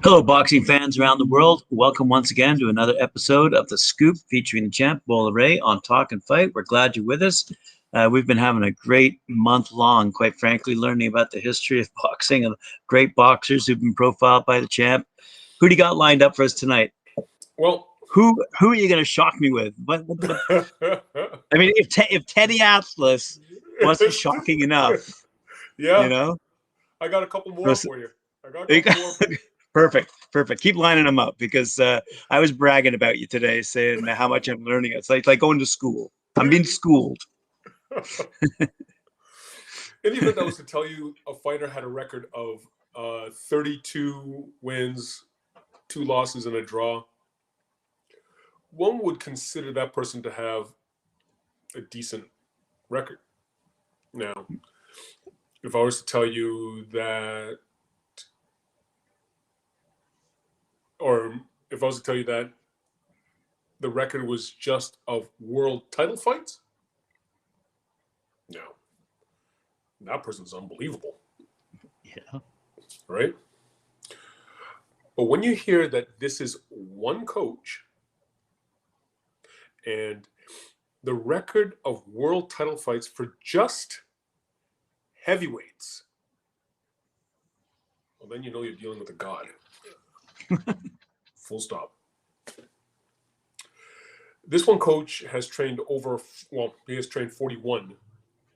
Hello, boxing fans around the world. Welcome once again to another episode of The Scoop featuring the champ, Bola Ray, on Talk and Fight. We're glad you're with us. We've been having a great month long, quite frankly, learning about the history of boxing and great boxers who've been profiled by the champ. Who do you got lined up for us tonight? Well, who are you going to shock me with? I mean, if Teddy Atlas wasn't shocking enough, yeah, you know? I got a couple more for you. Perfect. Keep lining them up because I was bragging about you today, saying how much I'm learning. It's like going to school. I'm being schooled. In the event I was to tell you a fighter had a record of 32 wins, 2 losses, and a draw, one would consider that person to have a decent record. Now, if I was to tell you that, or if I was to tell you that the record was just of world title fights, no, that person's unbelievable. Yeah. Right? But when you hear that this is one coach and the record of world title fights for just heavyweights, well, then you know you're dealing with a god. Full stop. This one coach has trained he has trained 41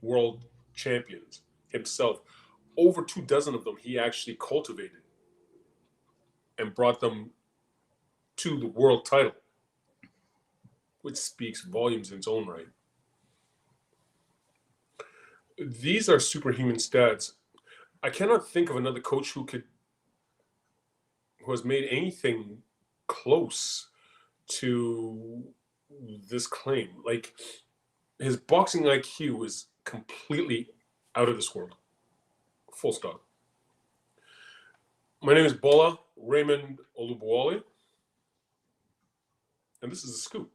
world champions himself. Over 2 dozen of them he actually cultivated and brought them to the world title, which speaks volumes in its own right. These are superhuman stats. I cannot think of another coach who has made anything close to this claim. Like, his boxing IQ is completely out of this world. Full stop. My name is Bola Raymond Olubuwale, and this is The Scoop.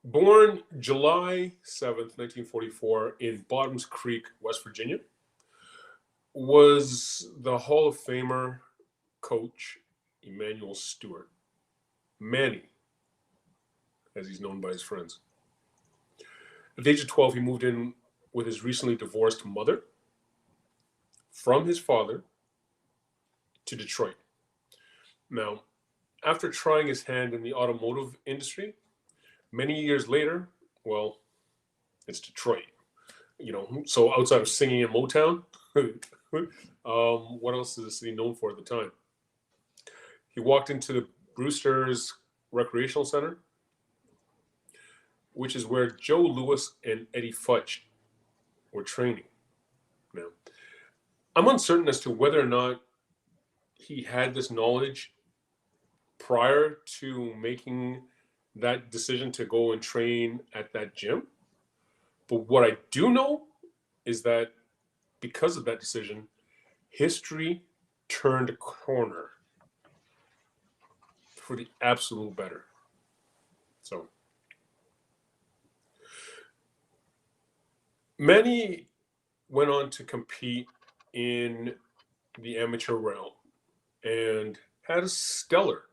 Born July 7th, 1944 in Bottoms Creek, West Virginia, was the Hall of Famer coach Emanuel Steward. Manny, as he's known by his friends. At the age of 12, he moved in with his recently divorced mother from his father to Detroit. Now, after trying his hand in the automotive industry, many years later, well, it's Detroit, so outside of singing in Motown, what else is the city known for at the time? He walked into the Brewster's Recreational Center, which is where Joe Louis and Eddie Futch were training. Now, I'm uncertain as to whether or not he had this knowledge prior to making that decision to go and train at that gym. But what I do know is that because of that decision, history turned a corner for the absolute better. So, Manny went on to compete in the amateur realm and had a stellar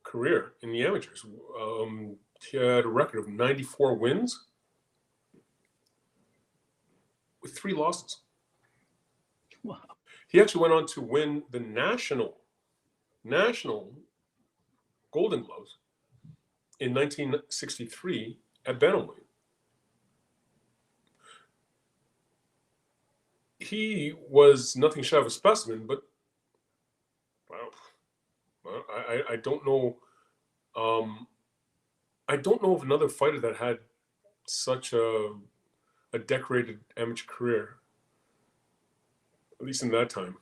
career in the amateurs. He had a record of 94 wins with 3 losses. Wow. He actually went on to win the national Golden Gloves in 1963 at bantamweight. He was nothing short of a specimen, but I don't know. I don't know of another fighter that had such a decorated amateur career, at least in that time.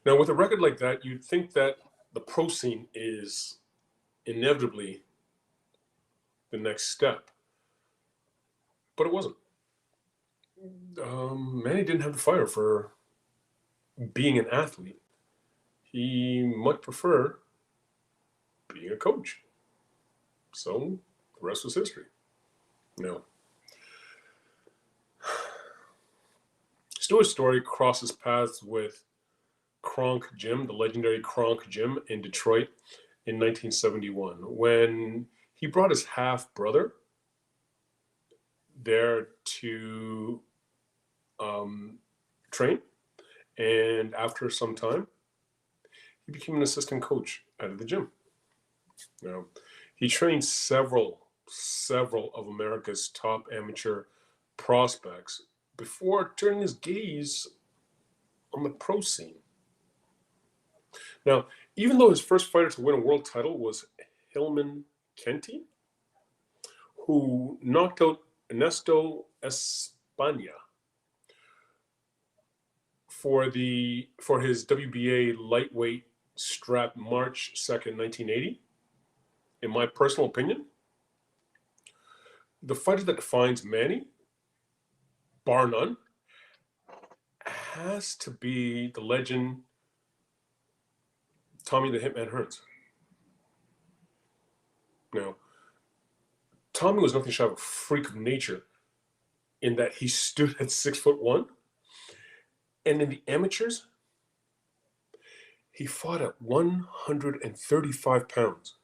Now, with a record like that, you'd think that the pro scene is inevitably the next step, but it wasn't. Manny didn't have the fire for being an athlete. He much preferred being a coach. So the rest was history. Now, Steward's story crosses paths with Kronk Gym, the legendary Kronk Gym in Detroit in 1971, when he brought his half-brother there to train. And after some time, he became an assistant coach at the gym. Now, he trained several of America's top amateur prospects before turning his gaze on the pro scene. Now, even though his first fighter to win a world title was Hillman Kenty, who knocked out Ernesto España for his WBA lightweight strap March 2nd, 1980, in my personal opinion, the fighter that defines Manny, bar none, has to be the legend Tommy the Hitman Hearns. Now, Tommy was nothing short of a freak of nature in that he stood at 6'1", and in the amateurs, he fought at 135 pounds.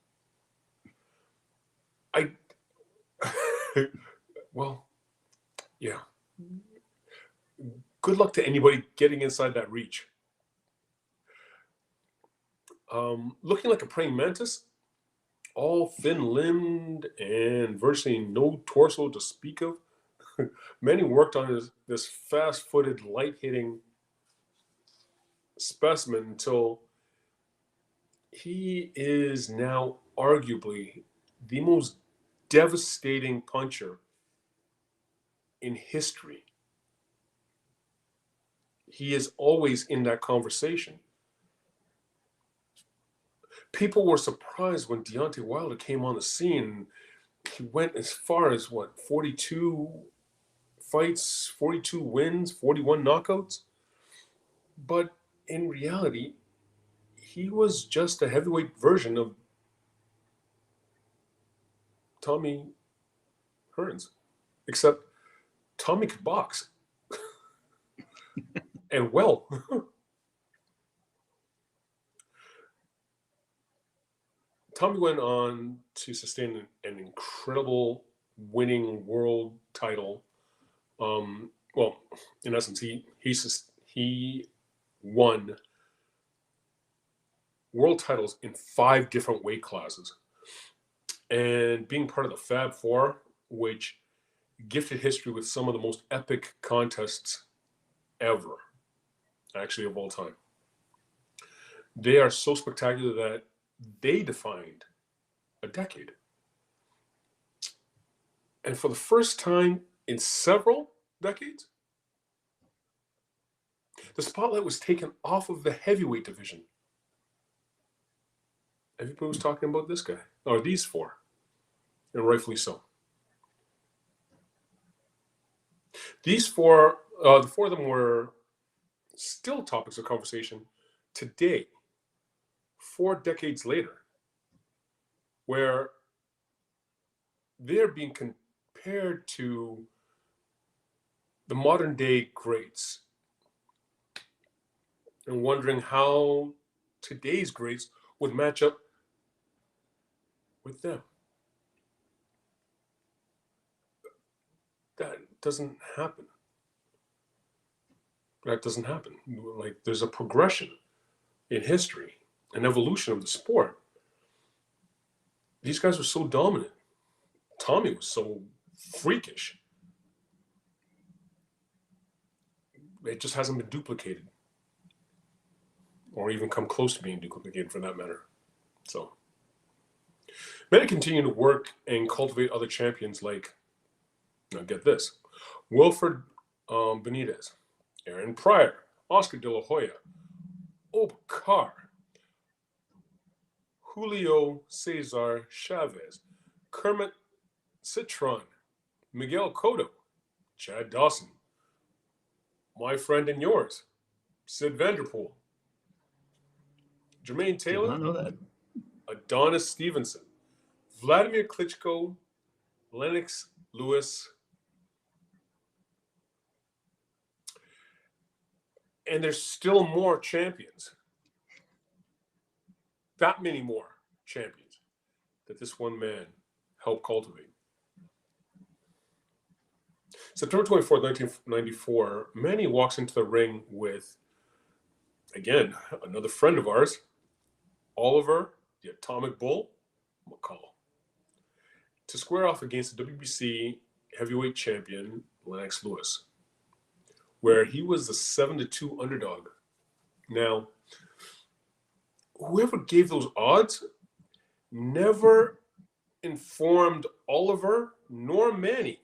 Well, yeah. Good luck to anybody getting inside that reach. Looking like a praying mantis, all thin-limbed and virtually no torso to speak of, Manny worked on this fast-footed, light-hitting specimen until he is now arguably the most devastating puncher in history. He is always in that conversation. People were surprised when Deontay Wilder came on the scene. He went as far as 42 fights, 42 wins, 41 knockouts. But in reality, he was just a heavyweight version of Tommy Hearns, except Tommy could box. And well. Tommy went on to sustain an incredible winning world title. Well, in essence, he won world titles in 5 different weight classes. And being part of the Fab Four, which gifted history with some of the most epic contests ever, actually of all time. They are so spectacular that they defined a decade. And for the first time in several decades, the spotlight was taken off of the heavyweight division. Everybody was talking about this guy, or these 4, and rightfully so. These 4, the 4 of them were still topics of conversation today, 4 decades later, where they're being compared to the modern day greats and wondering how today's greats would match up with them. That doesn't happen. That doesn't happen. Like, there's a progression in history, an evolution of the sport. These guys were so dominant. Tommy was so freakish. It just hasn't been duplicated, or even come close to being duplicated for that matter. So, Manny continued to work and cultivate other champions like, now get this, Wilfred Benitez, Aaron Pryor, Oscar De La Hoya, Obakar, Julio Cesar Chavez, Kermit Citron, Miguel Cotto, Chad Dawson, my friend and yours, Sid Vanderpool, Jermaine Taylor, Did not know that. Adonis Stevenson, Vladimir Klitschko, Lennox Lewis, And there's still more champions. That many more champions that this one man helped cultivate. September 24th, 1994, Manny walks into the ring with, again, another friend of ours, Oliver, the Atomic Bull, McCall, to square off against the WBC heavyweight champion, Lennox Lewis, where he was the 7-2 underdog. Now, whoever gave those odds never informed Oliver nor Manny.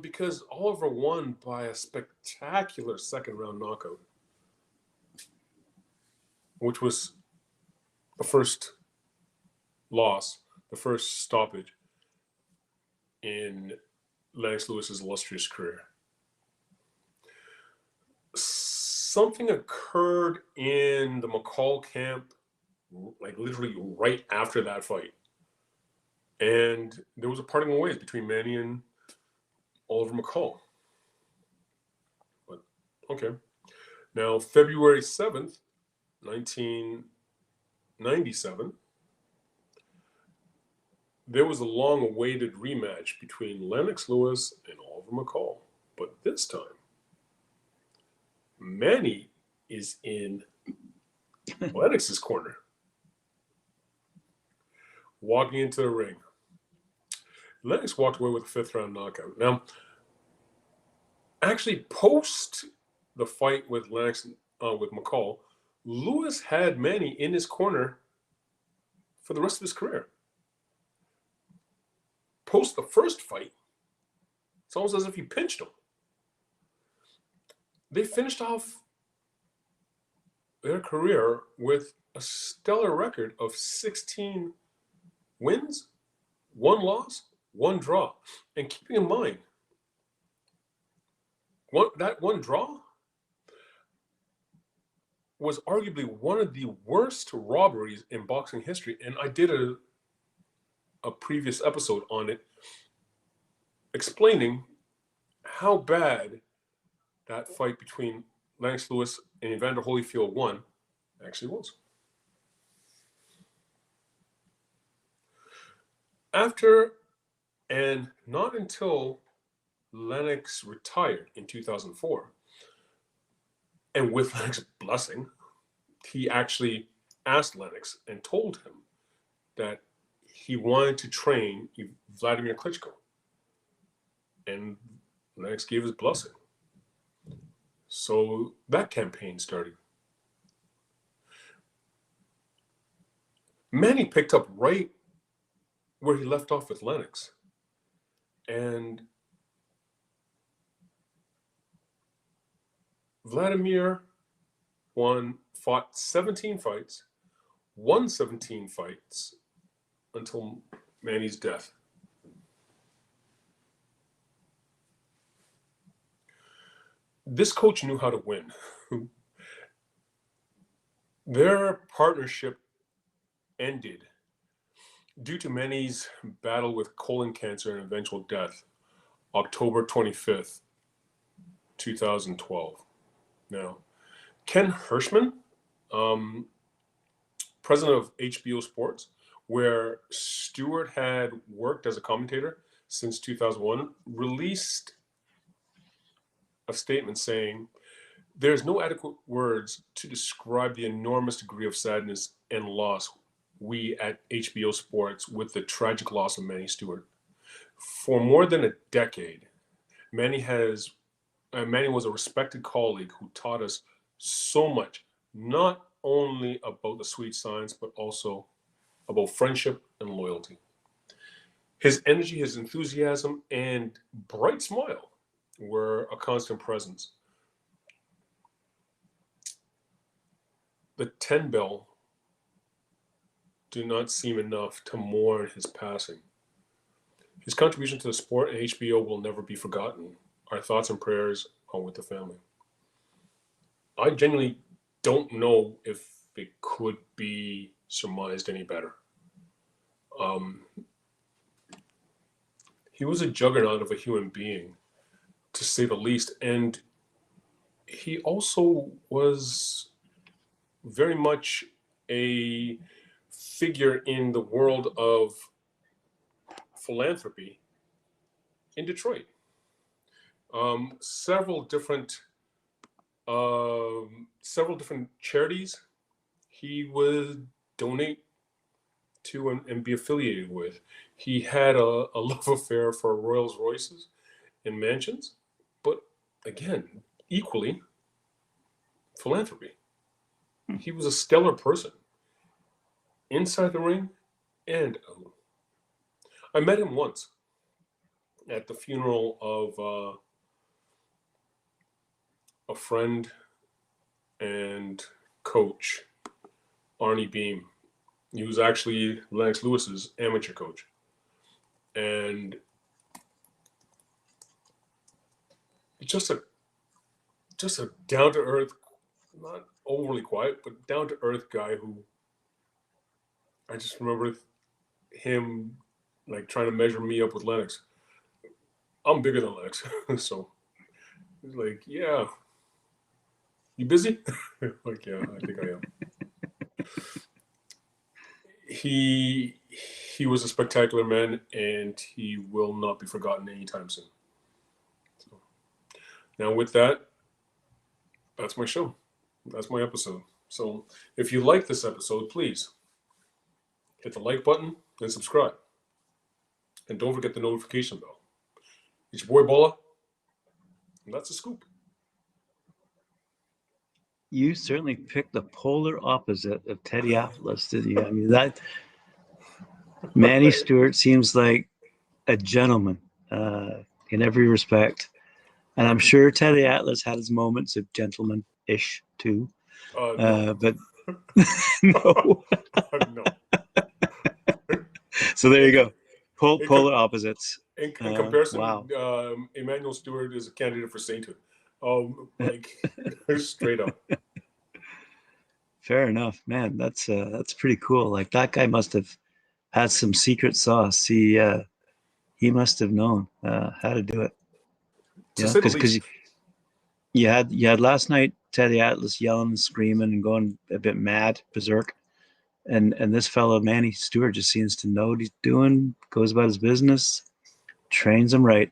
Because Oliver won by a spectacular second round knockout, which was the first loss, the first stoppage in Lennox Lewis's illustrious career. Something occurred in the McCall camp, like literally right after that fight. And there was a parting of ways between Manny and Oliver McCall. But okay. Now, February 7th, 1997, there was a long-awaited rematch between Lennox Lewis and Oliver McCall. But this time, Manny is in Lennox's corner, walking into the ring. Lennox walked away with a fifth-round knockout. Now, actually, post the fight with Lennox, with McCall, Lewis had Manny in his corner for the rest of his career. Post the first fight, it's almost as if he pinched him. They finished off their career with a stellar record of 16 wins, 1 loss, 1 draw. And keeping in mind, that one draw was arguably one of the worst robberies in boxing history. And I did a previous episode on it, explaining how bad that fight between Lennox Lewis and Evander Holyfield 1 actually was. After, and not until Lennox retired in 2004, and with Lennox's blessing, he actually asked Lennox and told him that he wanted to train Vladimir Klitschko. And Lennox gave his blessing. So that campaign started. Manny picked up right where he left off with Lennox. And Vladimir fought 17 fights, won 17 fights until Manny's death. This coach knew how to win. Their partnership ended due to Manny's battle with colon cancer and eventual death, October 25th, 2012. Now, Ken Hirschman, president of HBO Sports, where Steward had worked as a commentator since 2001, released a statement saying, "There's no adequate words to describe the enormous degree of sadness and loss we at HBO Sports with the tragic loss of Manny Steward. For more than a decade, Manny was a respected colleague who taught us so much, not only about the sweet science, but also about friendship and loyalty. His energy, his enthusiasm, and bright smile were a constant presence. The 10 bell do not seem enough to mourn his passing. His contribution to the sport and HBO will never be forgotten. Our thoughts and prayers are with the family." I genuinely don't know if it could be surmised any better. He was a juggernaut of a human being, to say the least. And he also was very much a figure in the world of philanthropy in Detroit. Several different charities he would donate to and be affiliated with. He had a love affair for Rolls Royces and mansions, but again, equally philanthropy. He was a stellar person inside the ring and out. I met him once at the funeral of a friend and coach, Arnie Beam. He was actually Lennox Lewis's amateur coach. And just a down to earth, not overly quiet, but down to earth guy who I just remember him like trying to measure me up with Lennox. I'm bigger than Lennox. So he's like, yeah. You busy? Like, yeah, I think I am. He was a spectacular man, and he will not be forgotten anytime soon. So, now with that, that's my show. That's my episode. So if you like this episode, please hit the like button and subscribe. And don't forget the notification bell. It's your boy Bola, and that's a scoop. You certainly picked the polar opposite of Teddy Atlas, didn't you? I mean, that Manny Stewart seems like a gentleman in every respect. And I'm sure Teddy Atlas had his moments of gentleman-ish too. No. But no. No. So there you go. Polar opposites. In comparison, wow. Emanuel Steward is a candidate for sainthood. Like straight up. Fair enough, man. That's pretty cool. Like that guy must have had some secret sauce. He must have known how to do it. To say the least. Because you had last night Teddy Atlas yelling and screaming and going a bit mad, berserk. And this fellow, Manny Stewart, just seems to know what he's doing, goes about his business, trains him right.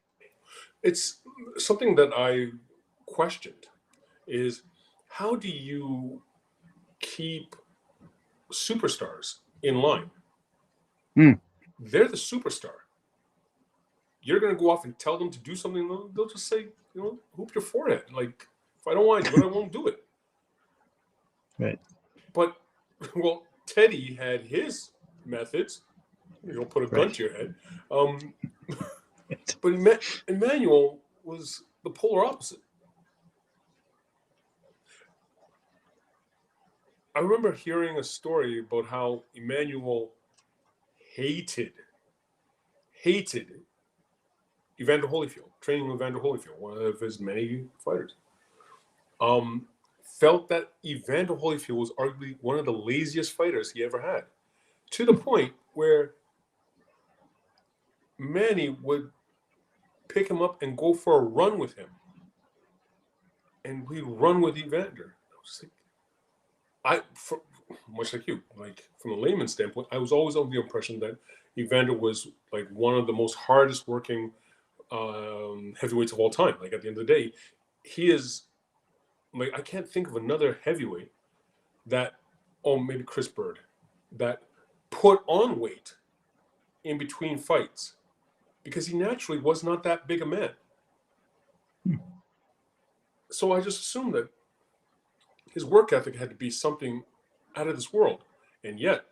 It's something that I questioned is how do you keep superstars in line? They're the superstar. You're going to go off and tell them to do something, they'll just say, hoop your forehead. Like, if I don't want to do it, I won't do it. Right. But, well, Teddy had his methods. Put a gun to your head. But Emanuel was the polar opposite. I remember hearing a story about how Emanuel hated Evander Holyfield, training with Evander Holyfield, one of his many fighters. Felt that Evander Holyfield was arguably one of the laziest fighters he ever had, to the point where Manny would pick him up and go for a run with him, and we'd run with Evander. I was like, much like you, like from a layman's standpoint, I was always under the impression that Evander was like one of the most hardest working heavyweights of all time. Like at the end of the day, he is like, I can't think of another heavyweight that, maybe Chris Bird, that put on weight in between fights because he naturally was not that big a man. So I just assumed that his work ethic had to be something out of this world. And yet,